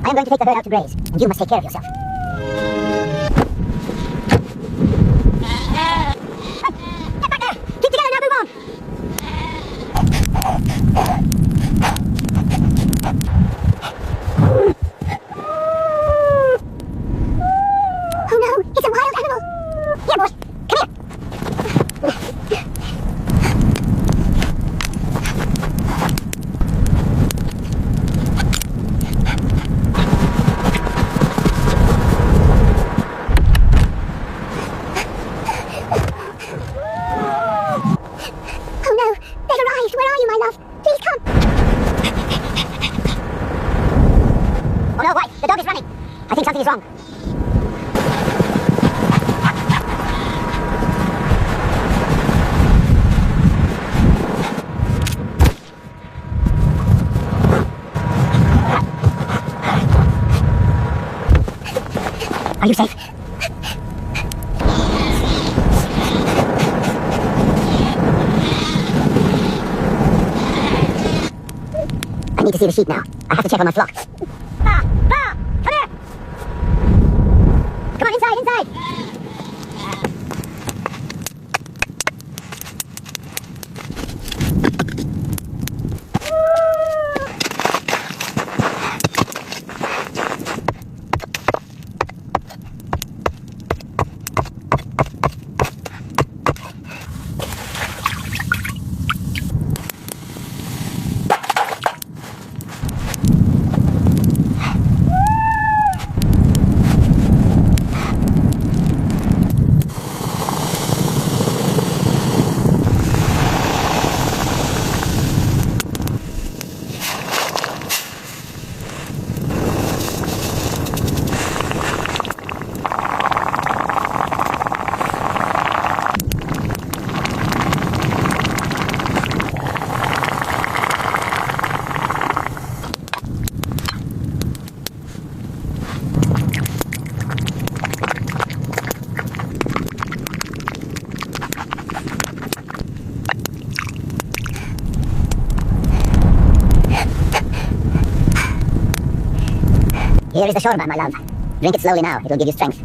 I am going to take the herd out to graze, and you must take care of yourself. Get back there! Keep together now, move on! Oh no, it's a wild animal! Here, boy, come here! Oh no, they've arrived! Where are you, my love? Please come! Oh no, White, the dog is running! I think something is wrong. Are you safe? I need to see the sheep now. I have to check on my flock. Bah! Bah! Come here! Come on, inside, inside! Here is the shorba, my love. Drink it slowly now. It will give you strength.